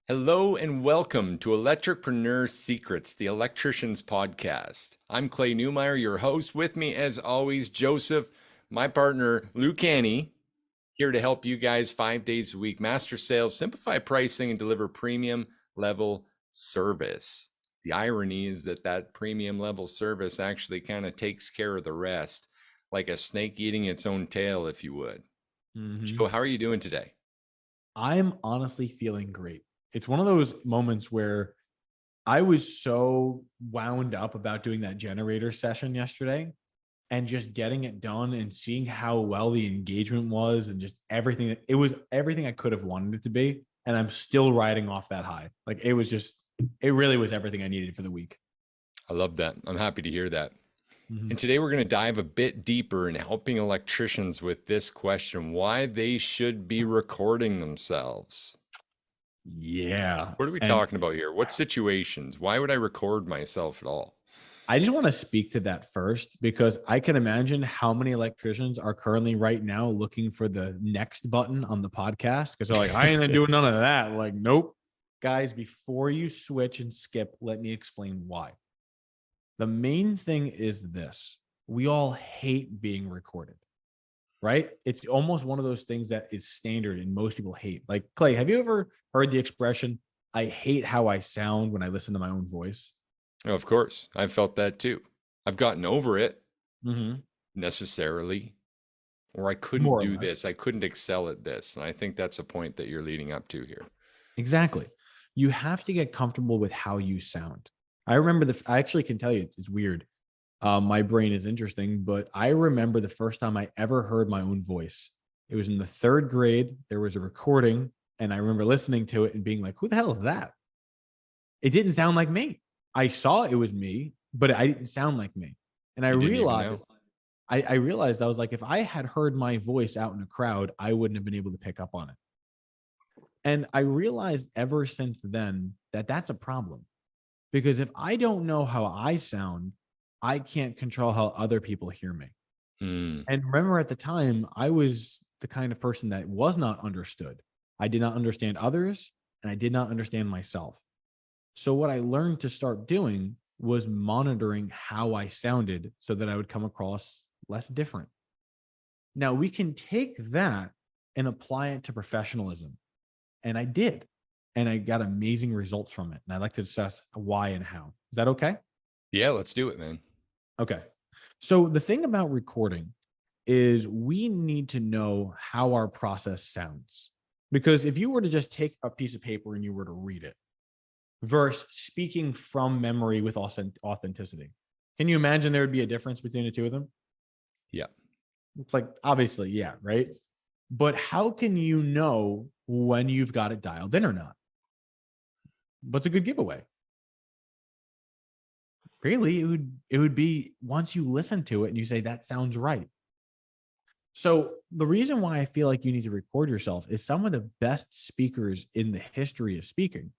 Hello and welcome to Electripreneur Secrets, the Electricians podcast. I'm Clay Newmeyer, your host. With me, as always, Joseph, my partner, Luke Annie, here to help you guys 5 days a week master sales, simplify pricing, and deliver premium level service. The irony is that premium level service actually kind of takes care of the rest, like a snake eating its own tail, if you would. Joe, how are you doing today? I'm honestly feeling great. It's one of those moments where I was so wound up about doing that generator session yesterday and just getting it done and seeing how well the engagement was and just everything. It was everything I could have wanted it to be. And I'm still riding off that high. Like it really was everything I needed for the week. I love that. I'm happy to hear that. Mhm. And today we're going to dive a bit deeper in helping electricians with this question, why they should be recording themselves. Yeah. What are we And talking about here? What situations? Why would I record myself at all? I just want to speak to that first because I can imagine how many electricians are currently right now looking for the next button on the podcast because they're like, I ain't doing none of that. Like, nope. Guys, before you switch and skip, let me explain why. The main thing is this: we all hate being recorded, right? It's almost one of those things that is standard and most people hate. Like, Clay, have you ever heard the expression, I hate how I sound when I listen to my own voice? Of course, I've felt that too. I've gotten over it Mm-hmm. necessarily, or I couldn't More or do less. this. I couldn't excel at this. And I think that's a point that you're leading up to here. Exactly. You have to get comfortable with how you sound. I remember I actually can tell you it's weird. My brain is interesting, but I remember the first time I ever heard my own voice. It was in the third grade. There was a recording, and I remember listening to it and being like, who the hell is that? It didn't sound like me. I saw it was me, but I didn't sound like me. And You didn't even know. I realized I was like, if I had heard my voice out in a crowd, I wouldn't have been able to pick up on it. And I realized ever since then that that's a problem because if I don't know how I sound, I can't control how other people hear me. Hmm. And remember at the time, I was the kind of person that was not understood. I did not understand others and I did not understand myself. So, what I learned to start doing was monitoring how I sounded so that I would come across less different. Now, we can take that and apply it to professionalism. And I did. And I got amazing results from it. And I'd like to discuss why and how. Is that okay? Yeah, let's do it, man. Okay. So the thing about recording is we need to know how our process sounds. Because if you were to just take a piece of paper and you were to read it versus speaking from memory with authenticity, can you imagine there would be a difference between the two of them? Yeah. It's like, obviously, yeah, right? But how can you know when you've got it dialed in or not? What's a good giveaway? Really, it would be once you listen to it and you say that sounds right. So the reason why I feel like you need to record yourself is some of the best speakers in the history of speaking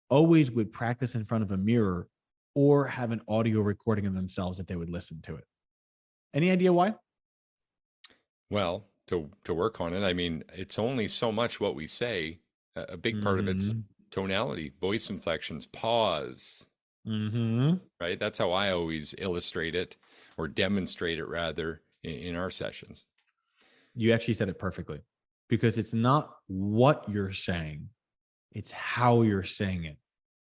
always would practice in front of a mirror or have an audio recording of themselves that they would listen to it. Any idea why? Well, to work on it, I mean, it's only so much what we say. A big part of it's Mm-hmm. tonality, voice inflections, pause, Mm-hmm. right? That's how I always illustrate it or demonstrate it rather in our sessions. You actually said it perfectly because it's not what you're saying, it's how you're saying it.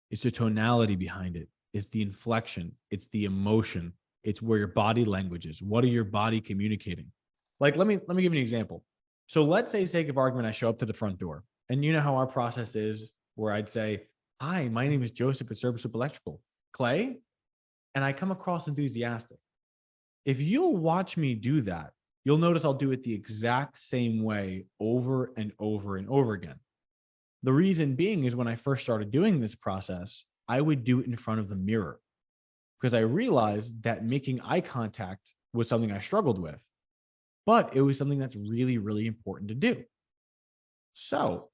It's the tonality behind it. It's the inflection. It's the emotion. It's where your body language is. What are your body communicating? Like, let me give you an example. So let's say, sake of argument, I show up to the front door, and you know how our process is, where I'd say, "Hi, my name is Joseph at Service Soup Electrical, Clay," and I come across enthusiastic. If you'll watch me do that, you'll notice I'll do it the exact same way over and over and over again. The reason being is when I first started doing this process, I would do it in front of the mirror because I realized that making eye contact was something I struggled with, but it was something that's really, really important to do. So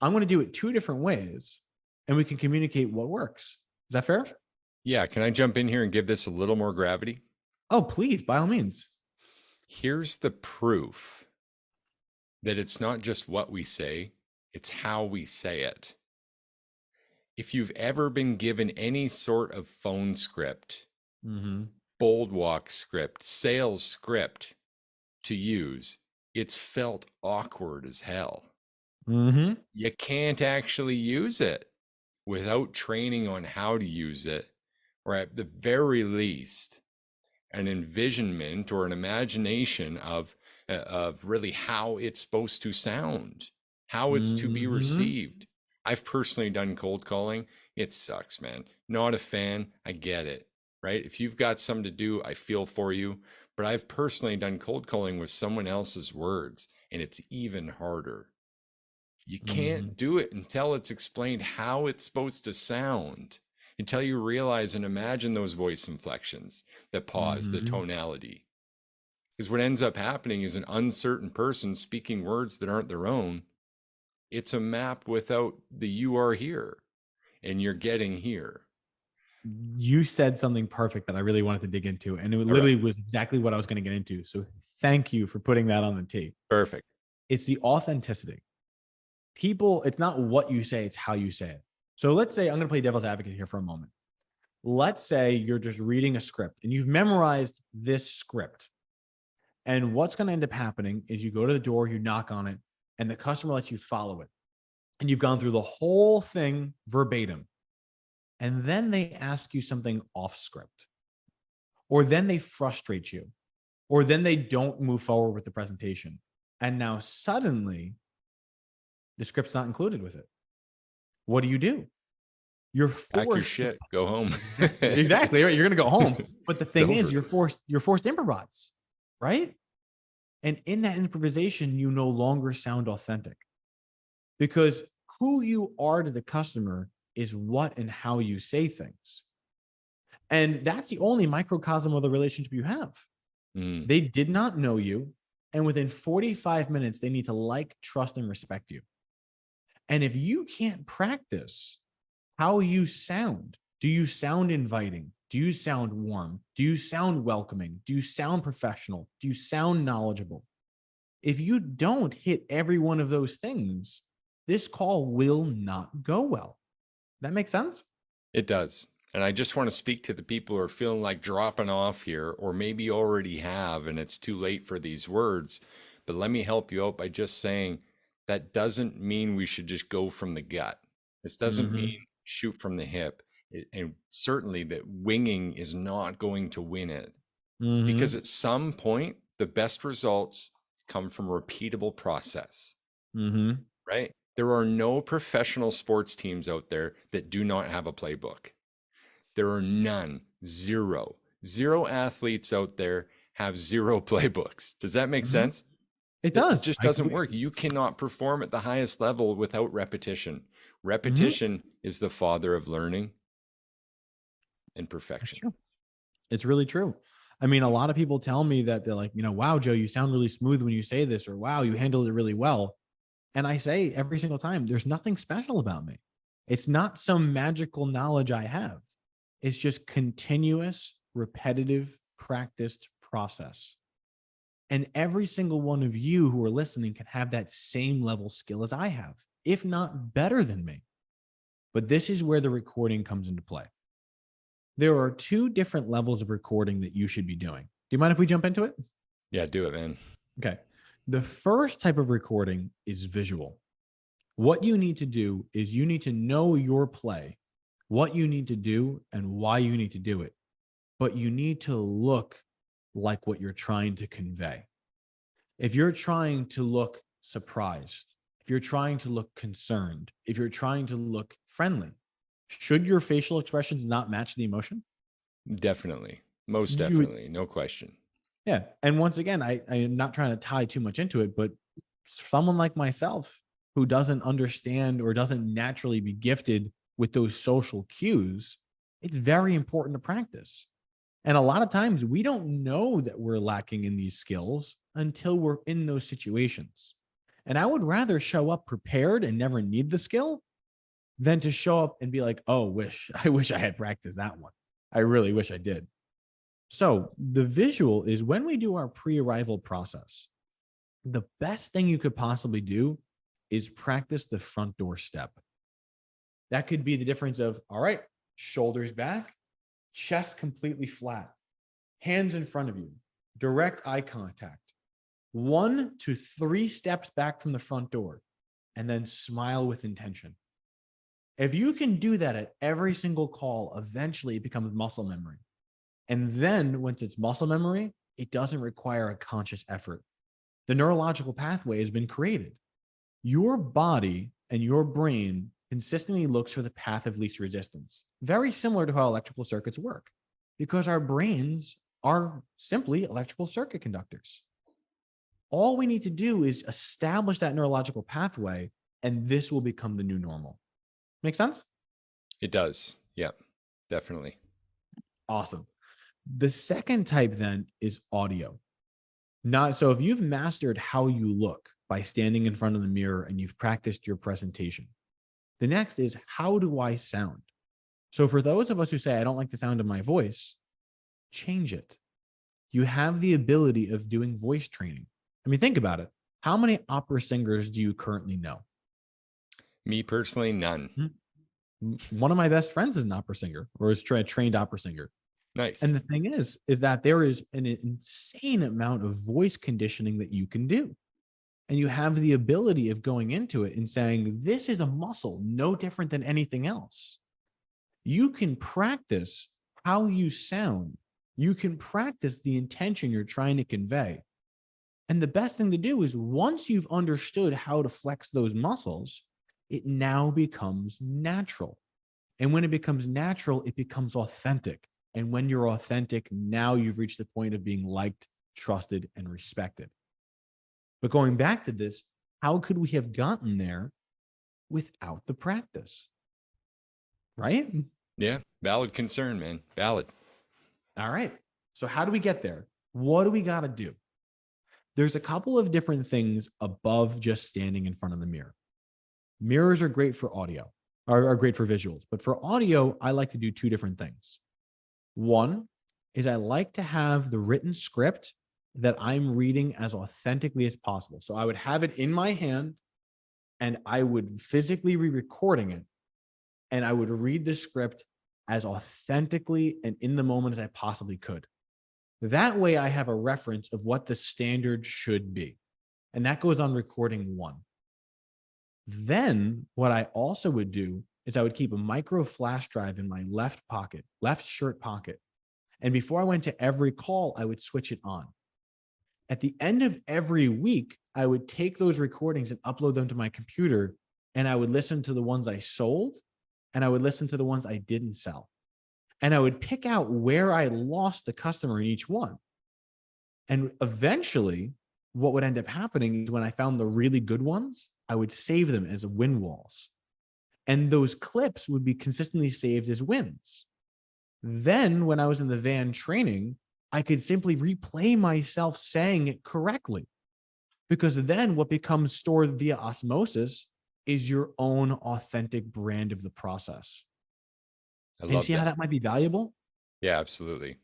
I'm going to do it two different ways and we can communicate what works. Is that fair? Yeah, can I jump in here and give this a little more gravity? Oh, please, by all means. Here's the proof that it's not just what we say, it's how we say it. If you've ever been given any sort of phone script, Mm-hmm. bold walk script, sales script to use, it's felt awkward as hell. Mm-hmm. You can't actually use it without training on how to use it, or at the very least, an envisionment or an imagination of really how it's supposed to sound, how it's to be Mm-hmm. received. I've personally done cold calling. It sucks, man. Not a fan. I get it, right? If you've got something to do, I feel for you. But I've personally done cold calling with someone else's words, and it's even harder. You Mm-hmm. can't do it until it's explained how it's supposed to sound, until you realize and imagine those voice inflections, the pause, the Mm-hmm. tonality. Because what ends up happening is an uncertain person speaking words that aren't their own. It's a map without the you are here and you're getting here. You said something perfect that I really wanted to dig into, and it All right. literally was exactly what I was going to get into. So thank you for putting that on the tee. Perfect. It's the authenticity. People, it's not what you say, it's how you say it. So let's say I'm going to play devil's advocate here for a moment. Let's say you're just reading a script and you've memorized this script. And what's going to end up happening is you go to the door, you knock on it, and the customer lets you follow it. And you've gone through the whole thing verbatim. And then they ask you something off script, or then they frustrate you, or then they don't move forward with the presentation. And now suddenly the script's not included with it. What do? You're Pack your forced to shit, go home. exactly right. You're going to go home. But the It's thing is, over. you're forced to improvise, right? And in that improvisation, you no longer sound authentic because who you are to the customer is what and how you say things. And that's the only microcosm of the relationship you have. Mm, They did not know you. And within 45 minutes, they need to like, trust, and respect you. And if you can't practice how you sound, do you sound inviting? Do you sound warm? Do you sound welcoming? Do you sound professional? Do you sound knowledgeable? If you don't hit every one of those things, this call will not go well. That makes sense? it does. And I just want to speak to the people who are feeling like dropping off here, or maybe already have, and it's too late for these words. But let me help you out by just saying that doesn't mean we should just go from the gut. This doesn't mean Mm-hmm. shoot from the hip. And certainly that winging is not going to win it, because Mm-hmm. at some point, the best results come from repeatable process, Mm-hmm. right? There are no professional sports teams out there that do not have a playbook. There are none, zero. Zero athletes out there have zero playbooks. Does that make Mm-hmm. sense? It It does. just I doesn't completely. work. You cannot perform at the highest level without repetition. Mm-hmm. Repetition is the father of learning and That's perfection. true. It's really true. I mean, a lot of people tell me that they're like, wow, Joe, you sound really smooth when you say this, or wow, you handled it really well. And I say every single time, there's nothing special about me. It's not some magical knowledge I have. It's just continuous, repetitive, practiced process. And every single one of you who are listening can have that same level skill as I have, if not better than me. But this is where the recording comes into play. There are two different levels of recording that you should be doing. Do you mind if we jump into it? Yeah, do it, man. Okay. The first type of recording is visual. What you need to do is you need to know your play, what you need to do, and why you need to do it. But you need to look like what you're trying to convey. If you're trying to look surprised, if you're trying to look concerned, if you're trying to look friendly, should your facial expressions not match the emotion? Definitely. Most You definitely. No question. Yeah. And once again, I am not trying to tie too much into it, but someone like myself who doesn't understand or doesn't naturally be gifted with those social cues, it's very important to practice. And a lot of times we don't know that we're lacking in these skills until we're in those situations. And I would rather show up prepared and never need the skill than to show up and be like, oh, I wish I had practiced that one. I really wish I did. So the visual is when we do our pre-arrival process, the best thing you could possibly do is practice the front door step. That could be the difference of, all right, shoulders back, chest completely flat, hands in front of you, direct eye contact, 1 to 3 steps back from the front door, and then smile with intention. If you can do that at every single call, eventually it becomes muscle memory. And then once it's muscle memory, it doesn't require a conscious effort. The neurological pathway has been created. Your body and your brain consistently looks for the path of least resistance, very similar to how electrical circuits work, because our brains are simply electrical circuit conductors. All we need to do is establish that neurological pathway, and this will become the new normal. Make sense? It does. Yeah, definitely. Awesome. The second type then is audio. Not so if you've mastered how you look by standing in front of the mirror and you've practiced your presentation, the next is how do I sound? So for those of us who say, I don't like the sound of my voice, change it. You have the ability of doing voice training. I mean, think about it. How many opera singers do you currently know? Me personally, none. One of my best friends is an opera singer or is a trained opera singer. Nice. And the thing is that there is an insane amount of voice conditioning that you can do. And you have the ability of going into it and saying, this is a muscle, no different than anything else. You can practice how you sound. You can practice the intention you're trying to convey. And the best thing to do is once you've understood how to flex those muscles, it now becomes natural. And when it becomes natural, it becomes authentic. And when you're authentic, now you've reached the point of being liked, trusted, and respected. But going back to this, how could we have gotten there without the practice? Right? Yeah, valid concern, man. Valid. All right. So how do we get there? What do we got to do? There's a couple of different things above just standing in front of the mirror. Mirrors are great for audio, are great for visuals. But for audio, I like to do 2 different things. One is I like to have the written script that I'm reading as authentically as possible. So I would have it in my hand and I would physically be recording it. And I would read the script as authentically and in the moment as I possibly could. That way I have a reference of what the standard should be. And that goes on recording 1. Then what I also would do is I would keep a micro flash drive in my left pocket, left shirt pocket. And before I went to every call, I would switch it on. At the end of every week, I would take those recordings and upload them to my computer, and I would listen to the ones I sold, and I would listen to the ones I didn't sell. And I would pick out where I lost the customer in each one. And eventually, what would end up happening is when I found the really good ones, I would save them as win walls. And those clips would be consistently saved as wins. Then when I was in the van training, I could simply replay myself saying it correctly. Because then what becomes stored via osmosis is your own authentic brand of the process. I And you love see how that. that might be valuable? Yeah, absolutely.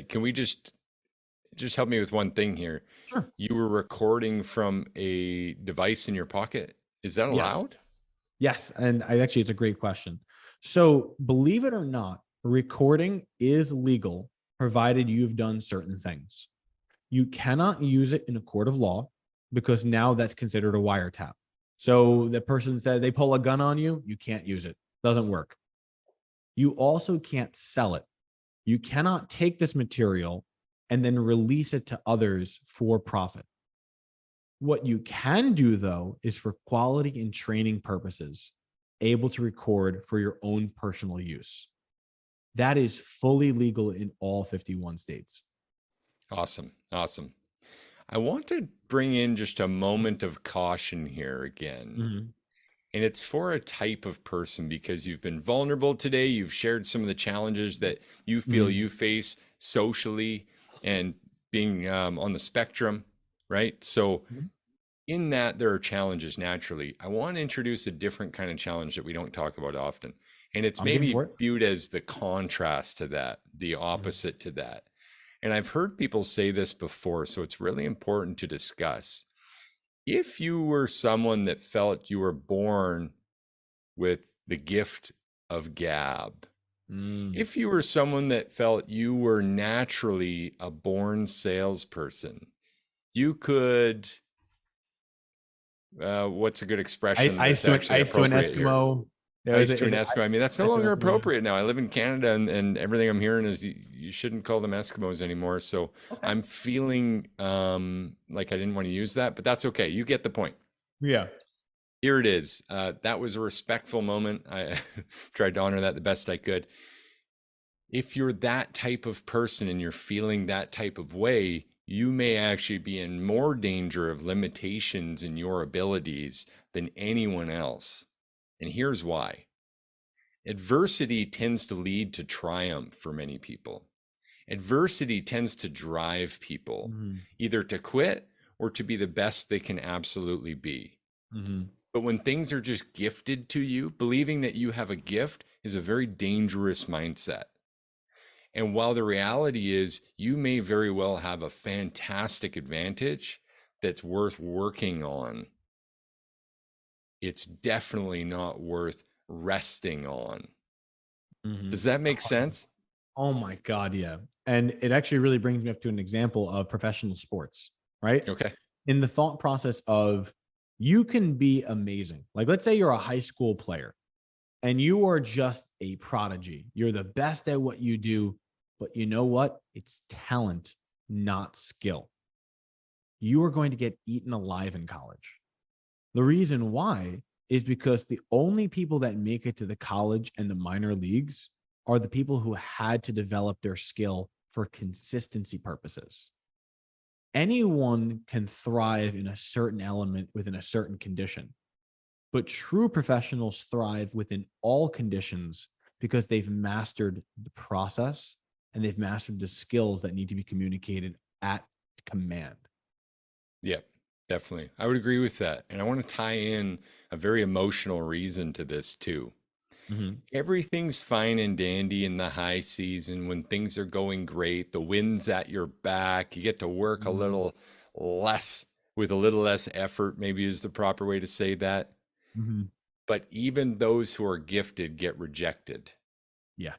Can we just help me with one thing here? Sure. You were recording from a device in your pocket. Is that Yes. allowed? Yes. And actually, it's a great question. So believe it or not, recording is legal provided you've done certain things. You cannot use it in a court of law because now that's considered a wiretap. So the person said they pull a gun on you, you can't use it. Doesn't work. You also can't sell it. You cannot take this material and then release it to others for profit. What you can do, though, is for quality and training purposes, able to record for your own personal use. That is fully legal in all 51 states. Awesome. Awesome. I want to bring in just a moment of caution here again. Mm-hmm. And it's for a type of person because you've been vulnerable today. You've shared some of the challenges that you feel Mm-hmm. you face socially and being on the spectrum, right? So, in that, there are challenges naturally. I want to introduce a different kind of challenge that we don't talk about often. And it's I'm game maybe for it. viewed as the contrast to that, the Mm-hmm. opposite to that. And I've heard people say this before, so it's really important to discuss. If you were someone that felt you were born with the gift of gab. Mm. If you were someone that felt you were naturally a born salesperson, you could, what's a good expression that's actually Ice to an appropriate here? Eskimo. There was Ice a, to is an it Eskimo. I mean, that's no ice to an longer Eskimo? appropriate now. I live in Canada, and everything I'm hearing is you shouldn't call them Eskimos anymore. So Okay. I'm feeling like I didn't want to use that, but that's okay. You get the point. Yeah. Here it is. That was a respectful moment. I tried to honor that the best I could. If you're that type of person and you're feeling that type of way, you may actually be in more danger of limitations in your abilities than anyone else. And here's why. Adversity tends to lead to triumph for many people. Adversity tends to drive people Mm-hmm. either to quit or to be the best they can absolutely be. Mm-hmm. But when things are just gifted to you, believing that you have a gift is a very dangerous mindset. And while the reality is you may very well have a fantastic advantage that's worth working on, it's definitely not worth resting on. Mm-hmm. Does that make sense? Oh my God, yeah. And it actually really brings me up to an example of professional sports, right? Okay. In the thought process of you can be amazing. Like, let's say you're a high school player and you are just a prodigy. You're the best at what you do, but you know what? It's talent, not skill. You are going to get eaten alive in college. The reason why is because the only people that make it to the college and the minor leagues are the people who had to develop their skill for consistency purposes. Anyone can thrive in a certain element within a certain condition, but true professionals thrive within all conditions because they've mastered the process and they've mastered the skills that need to be communicated at command. Yeah, definitely. I would agree with that. And I want to tie in a very emotional reason to this too. Mhm. Everything's fine and dandy in the high season when things are going great. The wind's at your back. You get to work a Mhm. little less with a little less effort, maybe is the proper way to say that. Mhm. But even those who are gifted get rejected. Yeah.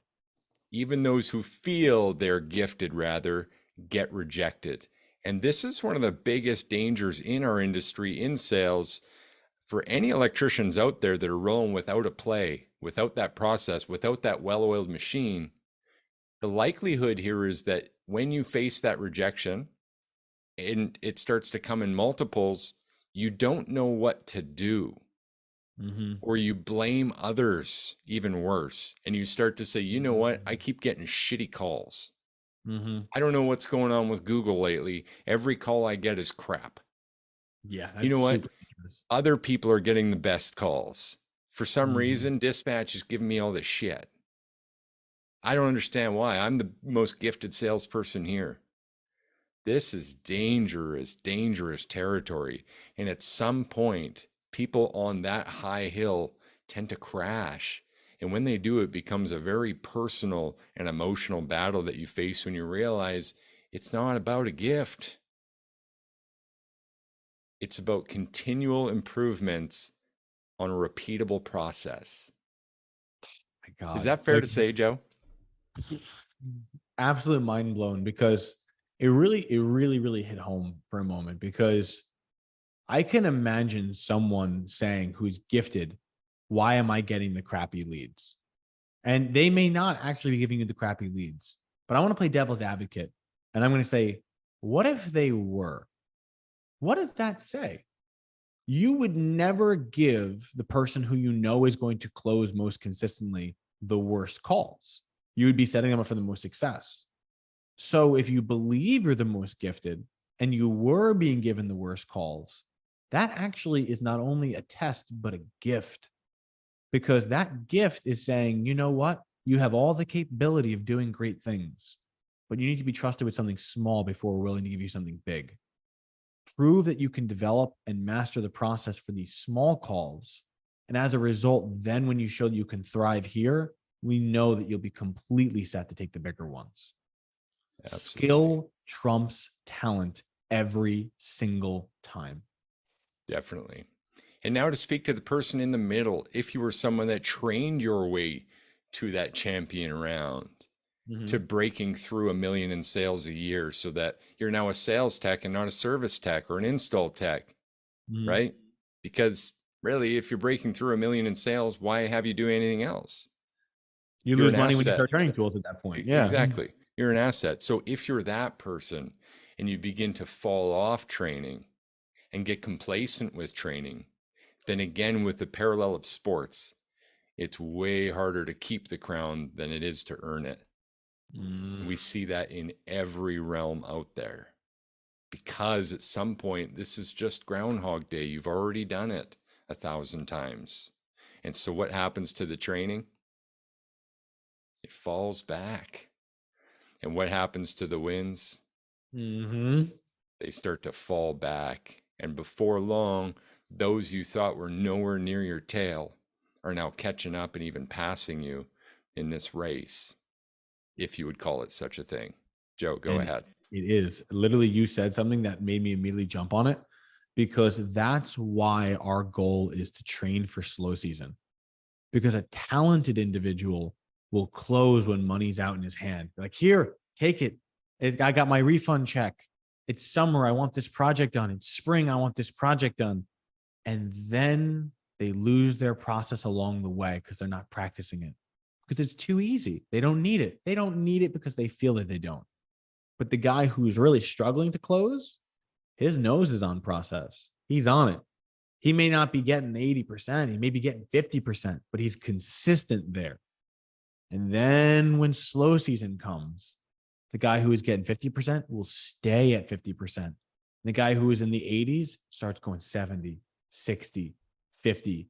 Even those who feel they're gifted, rather, get rejected. And this is one of the biggest dangers in our industry, in sales, for any electricians out there that are rolling without a play, without that process, without that well oiled machine. The likelihood here is that when you face that rejection and it starts to come in multiples, you don't know what to do, Mhm. or you blame others, even worse. And you start to say, you know what? I keep getting shitty calls. Mhm. I don't know what's going on with Google lately. Every call I get is crap. Yeah, You that's know what? super dangerous. Other people are getting the best calls. For some Mhm. reason, dispatch is giving me all this shit. I don't understand why. I'm the most gifted salesperson here. This is dangerous, dangerous territory. And at some point, people on that high hill tend to crash. And when they do, it becomes a very personal and emotional battle that you face when you realize it's not about a gift, it's about continual improvements on a repeatable process. My Is God. that fair Like to say, Joe? absolute mind blown because it really hit home for a moment because I can imagine someone saying who's gifted, why am I getting the crappy leads? And they may not actually be giving you the crappy leads, but I want to play devil's advocate. And I'm going to say, what if they were? What does that say? You would never give the person who you know is going to close most consistently the worst calls. You would be setting them up for the most success. So if you believe you're the most gifted and you were being given the worst calls, that actually is not only a test, but a gift because that gift is saying, you know what? You have all the capability of doing great things, but you need to be trusted with something small before we're willing to give you something big. Prove that you can develop and master the process for these small calls. And as a result, then when you show that you can thrive here, we know that you'll be completely set to take the bigger ones. Absolutely. Skill trumps talent every single time. Definitely. And now to speak to the person in the middle, if you were someone that trained your way to that champion round, to Mhm. breaking through 1 million in sales a year so that you're now a sales tech and not a service tech or an install tech, Mhm. right? Because really, if you're breaking through 1 million in sales, why have you do anything else? You You're lose an money when you asset. start training tools at that point. Yeah. Exactly. You're an asset. So if you're that person and you begin to fall off training and get complacent with training, then again, with the parallel of sports, it's way harder to keep the crown than it is to earn it. Mm. We see that in every realm out there because at some point, this is just Groundhog Day. You've already done it 1,000 times. And so what happens to the training? It falls back. And what happens to the wins? Mhm. They start to fall back. And before long, those you thought were nowhere near your tail are now catching up and even passing you in this race, if you would call it such a thing. Joe, go And ahead. it is literally, you said something that made me immediately jump on it, because that's why our goal is to train for slow season. Because a talented individual will close when money's out in his hand. Like, here, take it. I got my refund check. It's summer. I want this project done. It's spring. I want this project done. And then they lose their process along the way because they're not practicing it, because it's too easy. They don't need it. They don't need it because they feel that they don't. But the guy who's really struggling to close, his nose is on process. He's on it. He may not be getting 80%, he may be getting 50%, but he's consistent there. And then when slow season comes, the guy who is getting 50% will stay at 50%. The guy who is in the 80s starts going 70, 60, 50,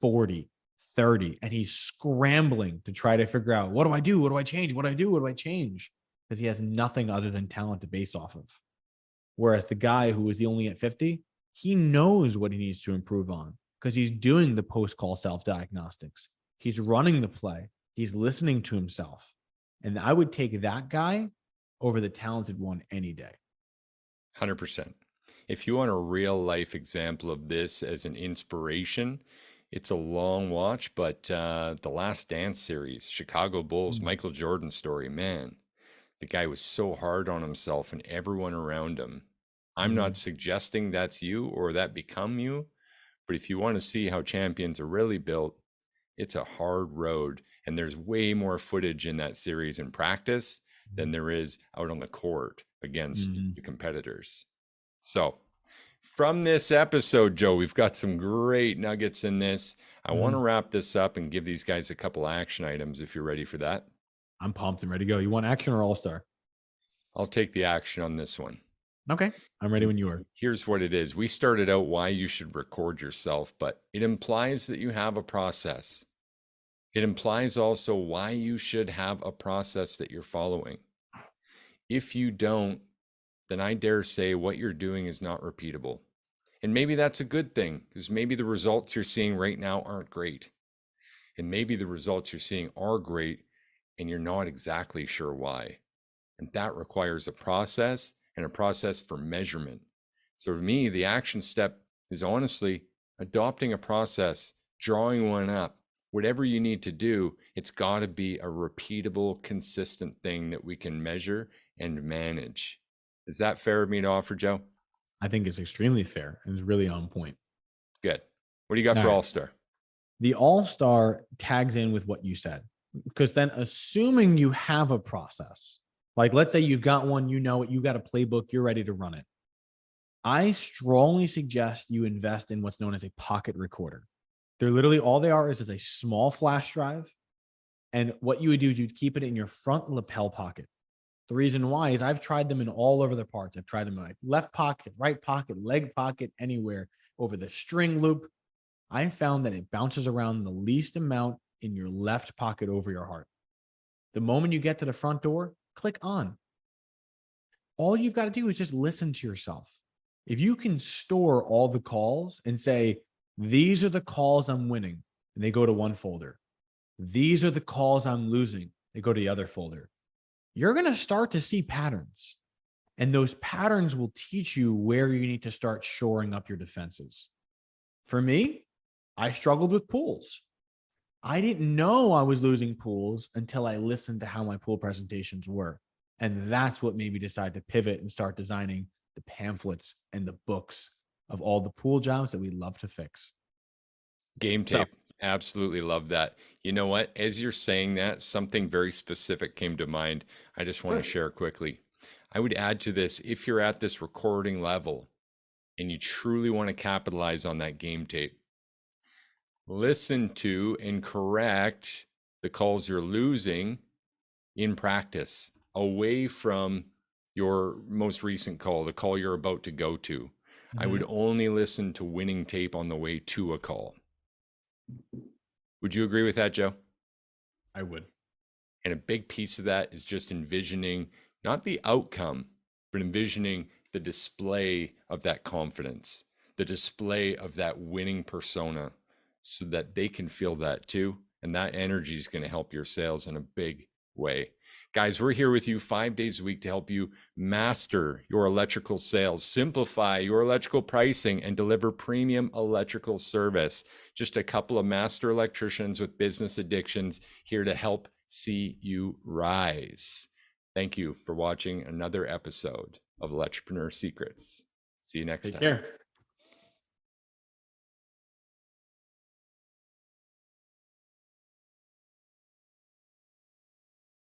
40, 30. And he's scrambling to try to figure out, what do I do? What do I change? What do I do? What do I change? Because he has nothing other than talent to base off of. Whereas the guy who is only at 50, he knows what he needs to improve on because he's doing the post call self diagnostics. He's running the play. He's listening to himself. And I would take that guy over the talented one any day. 100%. If you want a real life example of this as an inspiration, it's a long watch, but the Last Dance series, Chicago Bulls, Mm. Michael Jordan story, man, the guy was so hard on himself and everyone around him. I'm not Mhm. suggesting that's you or that become you, but if you want to see how champions are really built, it's a hard road. And there's way more footage in that series in practice than there is out on the court against Mhm. the competitors. So, from this episode, Joe, we've got some great nuggets in this. I want to Mhm. wrap this up and give these guys a couple action items if you're ready for that. I'm pumped and ready to go. You want action or all star? I'll take the action on this one. Okay. I'm ready when you are. Here's what it is. We started out why you should record yourself, but it implies that you have a process. It implies also why you should have a process that you're following. If you don't, then I dare say what you're doing is not repeatable. And maybe that's a good thing because maybe the results you're seeing right now aren't great. And maybe the results you're seeing are great and you're not exactly sure why. And that requires a process and a process for measurement. So for me, the action step is honestly adopting a process, drawing one up. Whatever you need to do, it's got to be a repeatable, consistent thing that we can measure and manage. Is that fair of me to offer, Joe? I think it's extremely fair and it's really on point. Good. What do you got All for right. All Star? The all star tags in with what you said, because then assuming you have a process, like let's say you've got one, you know it, you got a playbook, you're ready to run it. I strongly suggest you invest in what's known as a pocket recorder. They're literally, all they are is a small flash drive. And what you would do is you'd keep it in your front lapel pocket. The reason why is I've tried them in all over the parts. I've tried them in my left pocket, right pocket, leg pocket, anywhere, over the string loop. I found that it bounces around the least amount in your left pocket over your heart. The moment you get to the front door, click on. All you've got to do is just listen to yourself. If you can store all the calls and say, these are the calls I'm winning, and they go to one folder. These are the calls I'm losing, they go to the other folder. You're going to start to see patterns. And those patterns will teach you where you need to start shoring up your defenses. For me, I struggled with pools. I didn't know I was losing pools until I listened to how my pool presentations were. And that's what made me decide to pivot and start designing the pamphlets and the books of all the pool jobs that we love to fix. Game So, tape. Absolutely love that. You know what? As you're saying that, something very specific came to mind. I just want to sure. share quickly. I would add to this, if you're at this recording level and you truly want to capitalize on that game tape, listen to and correct the calls you're losing in practice away from your most recent call, the call you're about to go to. I would Mhm. only listen to winning tape on the way to a call. Would you agree with that, Joe? I would. And a big piece of that is just envisioning not the outcome, but envisioning the display of that confidence, the display of that winning persona so that they can feel that too. And that energy is going to help your sales in a big way. Guys, we're here with you 5 days a week to help you master your electrical sales, simplify your electrical pricing, and deliver premium electrical service. Just a couple of master electricians with business addictions here to help see you rise. Thank you for watching another episode of Electripreneur Secrets. See you next Take time. care.